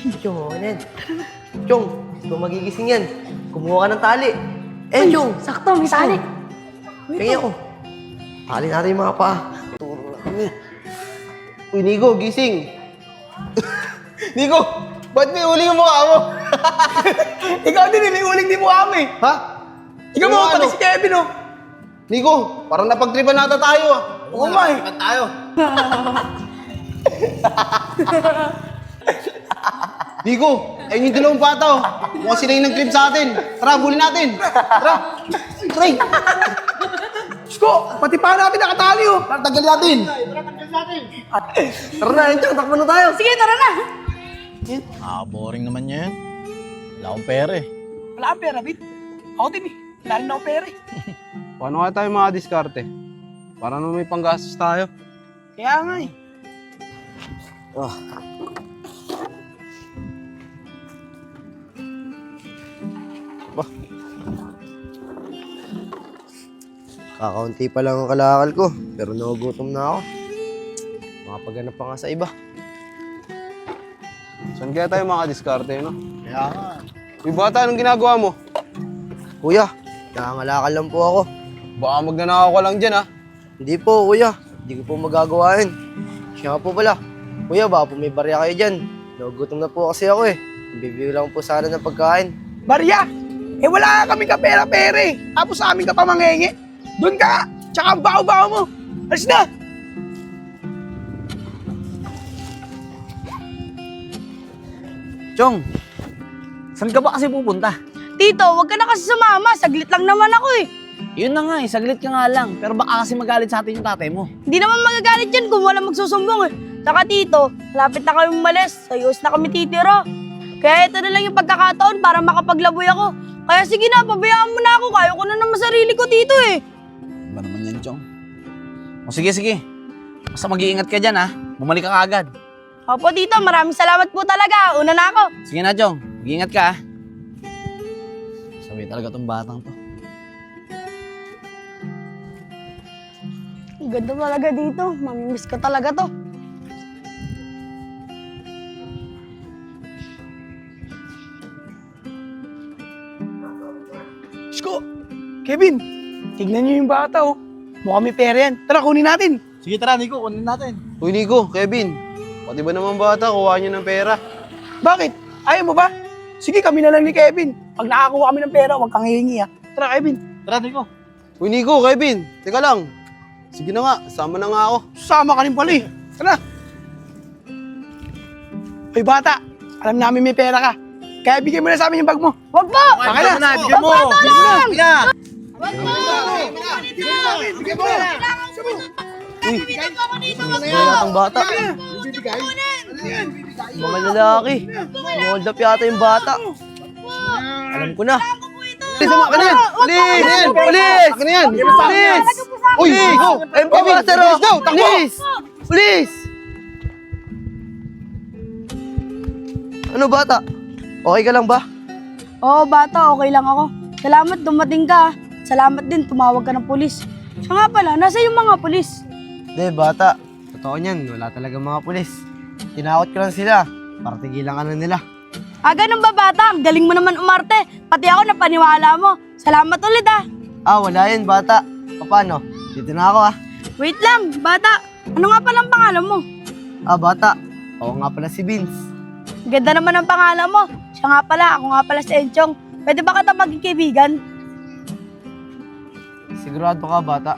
Chong, okay na yan. Chong, ito magigising yan. Kumuha ka ng tali. Chong! Sakto, may tali. Tingin ako. Tali natin yung mga paa. Turo na kami. Uy, Nico, gising. Nico, ba't may uling yung mukha mo? Ikaw din, may uling din mukha mo eh. Ha? Ikaw Ano, mo ano? pati si Kevin oh. Nico, parang napagtripan nata tayo ah. Oo nga eh. tayo. Nico, ayun yung dalawang bata oh. Mukhang sila yung nag-trip sa atin. Tara, bulin natin. Tara. Try. Sko, pati pa natin nakatali oh. Tara, tanggal natin. Tara na, Enchong, takbo na tayo. Sige, tara na. Boring naman yan. Wala akong pera eh. Wala kang pera, Bit. Ako din eh. Wala rin ako pera eh. Paano nga tayo mga diskarte? Para naman may panggastos tayo. Kaya nga eh. Kakaunti pa lang ang kalakal ko, pero nagugutom na ako. Makapaghanap pa nga sa iba. Saan kaya tayo mga diskarte, no? Kaya nga. Yung bata, anong ginagawa mo? Kuya, nakangalakal lang po ako. Baka magnanakaw ka lang dyan, ha? Hindi po, kuya. Hindi ko po magagawain. Siya nga po pala. Kuya, baka po may barya kayo dyan. Nagugutom na po kasi ako eh. Bibili lang po sana ng pagkain. Maria, wala kami ka pera-pera eh. Tapos sa amin ka pa mangenge. Doon ka, tsaka ang bao-bao mo. Alis na. Chong, saan ka ba kasi pupunta? Tito, wag ka na kasi sumama. Saglit lang naman ako eh. Yun na nga eh, saglit ka nga lang. Pero baka kasi magalit sa atin yung tatay mo. Hindi naman magagalit yan kung walang magsusumbong eh. Saka tito, malapit na kami umalis. Sa US na kami titira. Kaya ito na lang yung pagkakataon para makapaglaboy ako. Kaya sige na, pabayaan mo na ako. Kaya ko na naman sarili ko dito eh. Ba naman yan, Chong? O sige, sige. Basta mag-iingat ka dyan, ha? Bumalik ka agad. Opo tito, maraming salamat po talaga. Una na ako. Sige na, Chong. Mag-iingat ka, ha? Sabi talaga tong batang to. Ang ganda talaga dito. Mamimiss ko talaga to. Sko, Kevin, tignan niyo yung bata oh. Mukhang may pera yan. Tara, kunin natin. Sige, tara, Nico. Kunin natin. Uy, Nico, Kevin. Pati ba naman bata, kuha niyo ng pera? Bakit? Ayaw mo ba? Sige, kami na lang ni Kevin. Pag nakakuha kami ng pera, huwag kang hihingi ha. Tara, Kevin. Tara, Nico. Uy, Nico, Kevin. Teka lang. Sige na nga, sama na nga ako. Susama ka rin pala eh. Tara. Hoy bata, alam namin may pera ka. Kaya bigyan mo na sa amin yung bag mo. Wag po! Baka na. Bigyan mo. Bigyan mo na. Bigyan. Wag po! Bigyan mo na. Wala tang bata. Mga lalaki. Hold up yata yung bata. Alam ko na. Bilis mo, ano yan? Bilis! Bilis! Ano yan? Bilis! Uy, Nico! Ayun pa ba, sir? Bilis daw, takbo! Please! Please! Ano bata? Okay ka lang ba? Oo, bata, okay lang ako. Salamat, dumating ka. Salamat din, tumawag ka ng pulis. Siya nga pala, nasa yung mga pulis? Hindi, bata. Totoo niyan, wala talaga mga pulis. Tinakot ko lang sila para tigilan ka na nila. Ganun ba bata? Ang galing mo naman umarte. Pati ako napaniwala mo. Salamat ulit ah. Wala yan, bata. Paano? Dito na ako Wait lang, bata. Ano nga palang pangalan mo? Bata. Ako nga pala si Vince. Ganda naman ang pangalan mo. Siya nga pala, ako nga pala si Enchong. Pwede ba kita maging kaibigan? Sigurado ka, bata?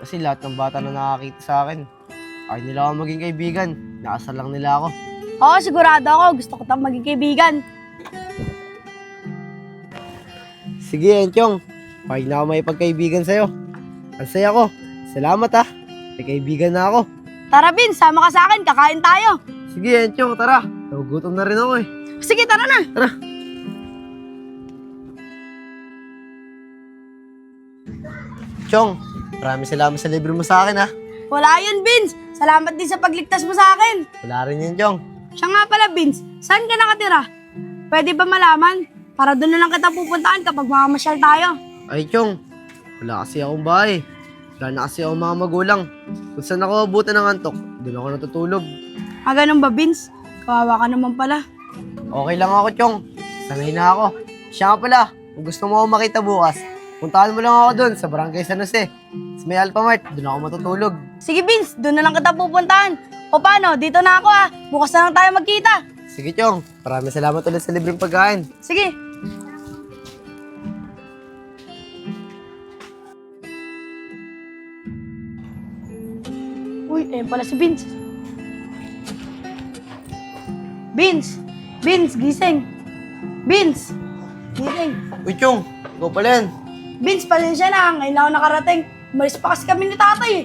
Kasi lahat ng bata na nakakita sa akin, ayaw nila ako maging kaibigan. Naasar lang nila ako. Oo, sigurado ako. Gusto ko tang maging kaibigan. Sige, Enchong. Pag na ako may pagkaibigan sa'yo. Ang saya ko. Salamat may kaibigan na ako. Tara, Bin, sama ka sa akin. Kakain tayo. Sige, Enchong, tara. Nagugutom na rin ako eh. Sige, tara na. Chong, maraming salamat sa libre mo sa akin Wala yun, Vince. Salamat din sa pagligtas mo sa akin. Wala rin yan, Chong. Siya nga pala, Vince. Saan ka nakatira? Pwede ba malaman? Para doon na lang kita pupuntaan kapag mamamasyal tayo. Ay, Chong. Wala kasi akong bahay. Wala na kasi akong mga magulang. Kung saan ako abutan ng antok, doon ako natutulog. Ganun ba, Vince? Kawawa ka naman pala. Okay lang ako, Chong. Sanay na ako. Siya nga pala, kung gusto mo ako makita bukas, puntahan mo lang ako doon sa Barangay San Jose. Sa may Alphamart, doon ako matutulog. Sige, Vince, doon na lang kita pupuntahan. O paano, dito na ako bukas na lang tayo magkita. Sige, Chong. Maraming salamat ulit sa libreng pagkain. Sige. Uy, ayun pala si Vince. Vince! Vince, gising! Vince! Gising! Uy, Chong. Ikaw pala yan. Vince, pasensya na. Ngayon lang ako nakarating. Umalis pa kasi kami ni tatay eh.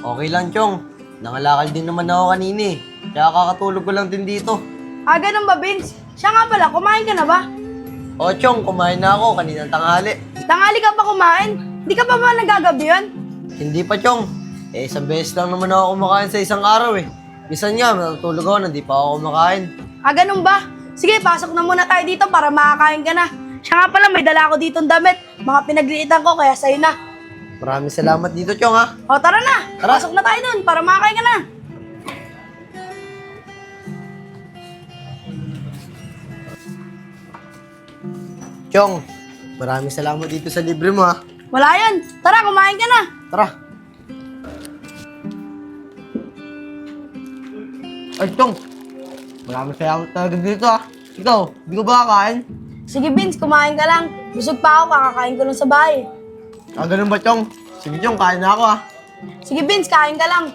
Okay lang, Chong. Nangalakal din naman ako kanina eh. Kaya kakatulog ko lang din dito. Ah, ganun ba, Vince? Siya nga pala, kumain ka na ba? O, Chong, kumain na ako kaninang tanghali. Tanghali ka pa kumain? Hindi ka pa ba nagagabi yun? Hindi pa, Chong. Isang beses lang naman ako kumakain sa isang araw eh. Minsan nga, natutulog ako, hindi pa ako kumakain. Ah, ganun ba? Sige, pasok na muna tayo dito para makakain ka na. Siya nga pala, may dala ako ditong damit. Mga pinagliitan ko, kaya sa'yo na. Maraming salamat dito, Chong, ha? O, tara na. Tara. Pasok na tayo dun para makakain ka na. Chong, maraming salamat dito sa libre mo, ha? Wala yan. Tara, kumain ka na. Tara. Ay, Chong. Maraming salamat talaga dito, ha? Ikaw, hindi ko ba kakain? Sige, Vince, kumain ka lang. Busog pa ako, kakakain ko lang sa bahay. Ah, ganun ba, Chong? Sige, Chong, kain na ako, ha? Sige, Vince, kain ka lang.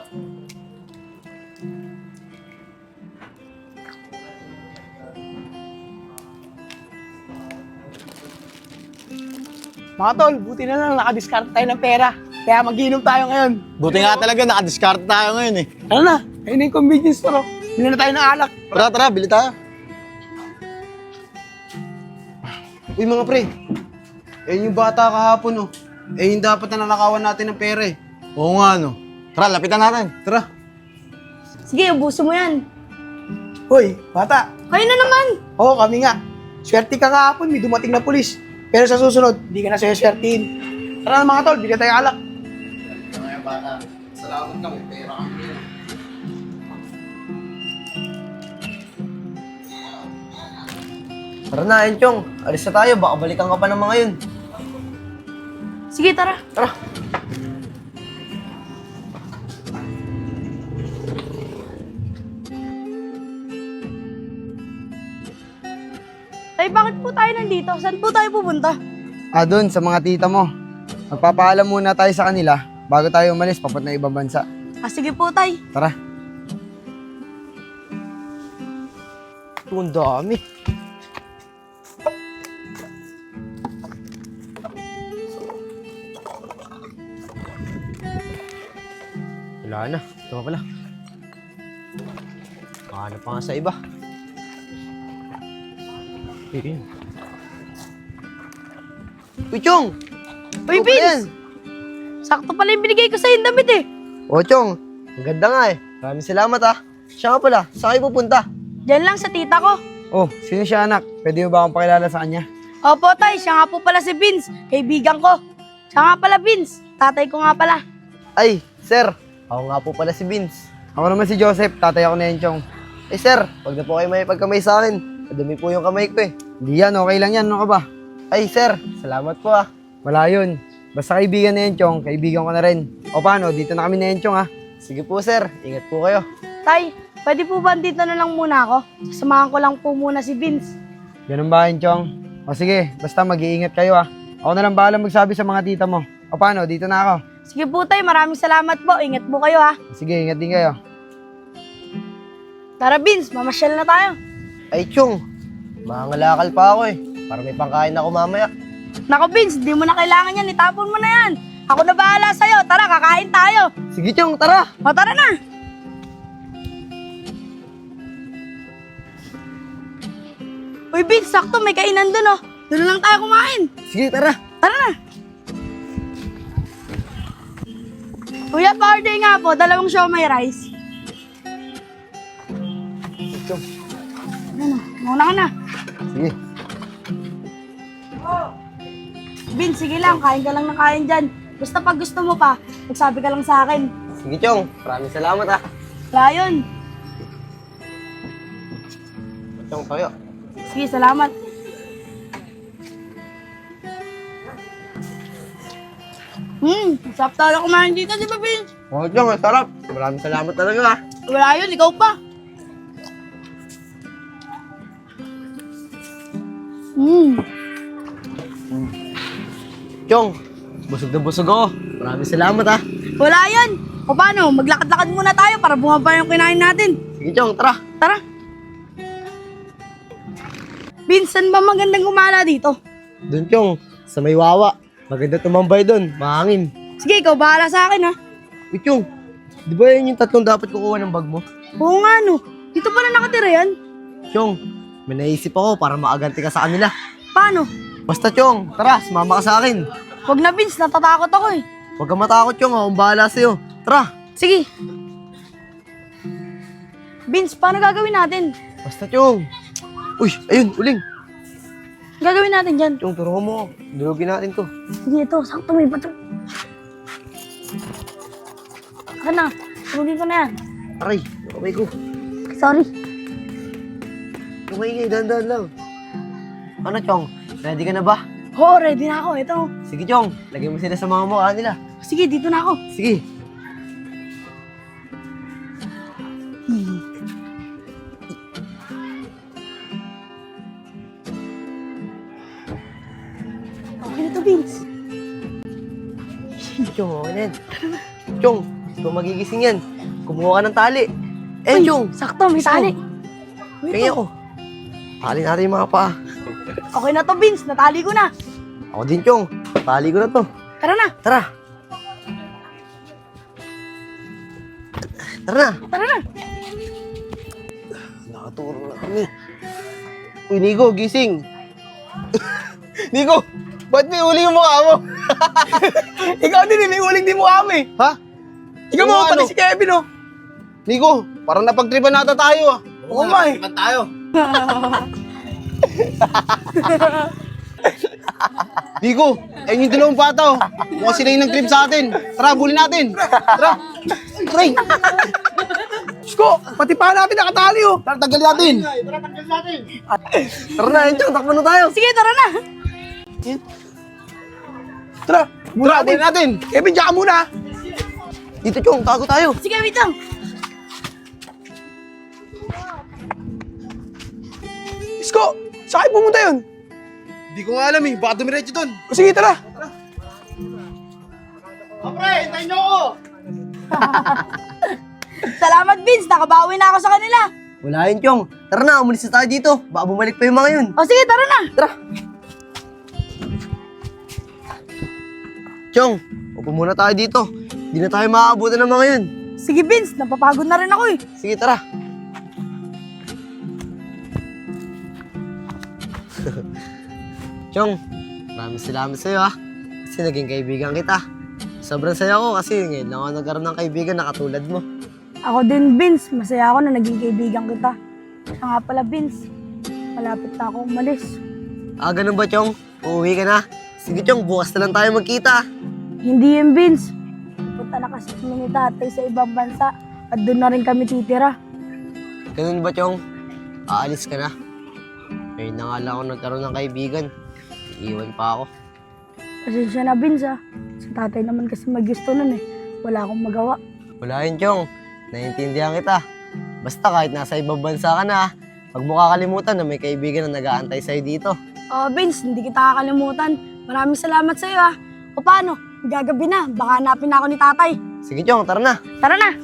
Mga tol, buti na lang nakadiskarte tayo ng pera. Kaya mag-inom tayo ngayon. Buti nga talaga, nakadiskarte tayo ngayon eh. Ano na, ayun na yung convenience store. Bili na tayo ng alak. Tara, tara, bili tayo. Uy mga pre, yung bata kahapon oh. Yung dapat na nanakawan natin ng pera eh. Oo nga, no. Tara, lapitan natin. Tara. Sige, ubuso mo yan. Hoy, bata. Kayo na naman. Oo, kami nga. Swerte ka kahapon, may dumating na pulis. Pero sa susunod, hindi ka na swertihin. Tara na mga tol, bili tayo alak. Salamat ka, may pera kami. Tara na, ayun, Chong. Alis na tayo, baka balikan ka pa ng mga yun. Sige, tara. Tara. Tay, bakit po tayo nandito? Saan po tayo pupunta? Doon sa mga tita mo. Magpapaalam muna tayo sa kanila bago tayo umalis papunta na ibang bansa. Ah, sige po, tay. Tara. Ito, ang dami. Wala na. Ito pa pala. Paano pa nga sa iba? Ayun. Uy, Chong! Uy, Ikaw pala yan. Vince! Sakto pala yung binigay ko sa'yo yung damit eh. O, Chong. Ang ganda nga eh. Maraming salamat ah. Siya nga pala, saan kayo pupunta? Diyan lang sa tita ko. Oh, sino siya anak? Pwede mo ba akong pakilala sa kanya? Opo, tay. Siya nga po pala si Vince. Kaibigan ko. Siya nga pala, Vince. Tatay ko nga pala. Ay, sir. Ako nga po pala si Vince. Ako naman si Joseph, tatay ako na yan, Chong. Eh, sir. Huwag na po kayo may pagkamay sa akin. Madumi po yung kamay ko eh. Hindi yan, okay lang yan, ano ka ba? Ay, sir. Salamat po ah. Wala yun. Basta kaibigan na yan, Chong, kaibigan ko na rin. O paano, dito na kami na yan, Chong ha? Sige po, sir. Ingat po kayo. Tay, pwede po ba dito na lang muna ako? Sasamahan ko lang po muna si Vince. Ganun ba yun, Chong? O sige, basta mag-iingat kayo ha. Ako na lang bahala magsabi sa mga tita mo. O paano, dito na ako. Sige po, tay. Maraming salamat po. Ingat po kayo, ha. Sige, ingat din kayo. Tara, Vince. Mamasyal na tayo. Ay, Chong. Mangangalakal pa ako eh. Para may pangkain ako mamaya. Nako, Vince. Di mo na kailangan yan. Itapon mo na yan. Ako na bahala sa'yo. Tara, kakain tayo. Sige, Chong. Tara. O, tara na. Uy, Vince. Sakto. May kainan dun, oh. Doon na lang tayo kumain. Sige, tara. Tara na. Kuya, pa-order nga po. 2 siomai rice. Chong. Ano, mauna ka na. Sige. Vince, sige lang. Kain ka lang ng kain dyan. Basta pag gusto mo pa, magsabi ka lang sa akin. Sige, Chong. Maraming salamat ah. Wala yun. Chong, tayo. Sige, salamat. Sarap talaga kumain dito, di ba, Vince? Oh, Chong, ang sarap. Maraming salamat talaga ha. Wala yun, ikaw pa. Chong, busog na busog ako. Maraming salamat ha. Wala yan. O paano, maglakad-lakad muna tayo para bumaba yung kinain natin. Sige, Chong, tara. Tara. Vince, saan ba magandang gumala dito? Doon, Chong, sa may wawa. Maganda tumambay doon, mahangin. Sige, ikaw bahala sa akin, ha? Uy, Chong, di ba yun yung tatlong dapat kukuha ng bag mo? Oo nga, no. Dito pala nakatira yan. Chong, may naisip ako para maaganti ka sa kanila. Paano? Basta, Chong, tara, sumama ka sa akin. Huwag na, Vince. Natatakot ako, eh. Huwag kang matakot, Chong, akong bahala sa'yo. Tara. Sige. Vince, paano gagawin natin? Basta, Chong. Uy, ayun, uling. Gagawin natin dyan. Chong, turuan mo ako. Durugin natin to. Sige, ito. Sakto may bato. Saka na. Tulogin ko na yan. Aray, kamay ko. Sorry. Kumay dahan-dahan lang. Ano, Chong? Ready ka na ba? Oo, ready na ako. Ito. Sige, Chong. Lagay mo sila sa mga mukha nila. Sige, dito na ako. Sige. Okay na to, Vince. Chong, okay na yan. Chong, gusto mo magigising yan. Kumuha ka ng tali. Eh, Chong. Sakto, may tali. Tingin ako. Tali natin yung mga paa. Okay na to, Vince. Natali ko na. Ako din, Chong. Tali ko na to. Tara na. Tara. Tara na. Tara na. Nakaturo na kami. Uy, Nico, gising. Nico, ba't may uli yung mukha mo? Ikaw din, may uling din mo kami. Ha? Ikaw Ano, mo pati ano? si Kevin, oh. Nico, parang napagtripan nata tayo ah. Oo nga, eh. tayo. Nico, ayun yung dalawang bata oh. Mukhang sila yung nag-trip sa atin. Tara, bulin natin. Tara. Try. Sko, pati pa natin nakatali, oh. Tara, tanggalin natin. Tara na, yun, Chong. Takbo na tayo. Sige, tara na. Tara, Tara, bulin natin. Kevin, diyan ka muna. Dito, Chong. Tago tayo. Sige, wait lang. Sko, saan kayo pumunta yun? Hindi ko nga alam eh. Baka dumiretso dun. O sige, tara. Salamat, Vince. Nakabawi na ako sa kanila. Wala yun, Chong. Tara na, umalis na tayo dito. Baka bumalik pa yung mga yun. O sige, tara na. Chong, upo muna tayo dito. Hindi na tayo maaabutan ng mga yun. Sige, Vince. Napapagod na rin ako, eh. Sige, tara. Chong, maraming salamat sa'yo ha. Kasi naging kaibigan kita. Sobrang saya ko kasi ngayon lang ako nagkaroon ng kaibigan na katulad mo. Ako din, Vince. Masaya ako na naging kaibigan kita. Siya nga pala, Vince. Malapit na ako umalis. Ah, ganun ba, Chong? Uuwi ka na? Sige, Chong, bukas na lang tayo magkita. Hindi yun, Vince. Punta na kasi kami ni tatay sa ibang bansa at doon na rin kami titira. Ganun ba, Chong? Aalis ka na. Ngayon na nga lang ako nagkaroon ng kaibigan. Iiwan pa ako. Pasensya na, Vince, ah. Sa tatay naman kasi may gusto nun, eh. Wala akong magawa. Wala yun, Chong. Naiintindihan kita. Basta kahit nasa ibang bansa ka na, wag mo kakalimutan na may kaibigan na nag-aantay sa'yo dito. Oh, Vince, hindi kita kakalimutan. Maraming salamat sa'yo, ah. O paano? Gagabi na. Baka hanapin na ako ni tatay. Sige, Chong, tara na. Tara na.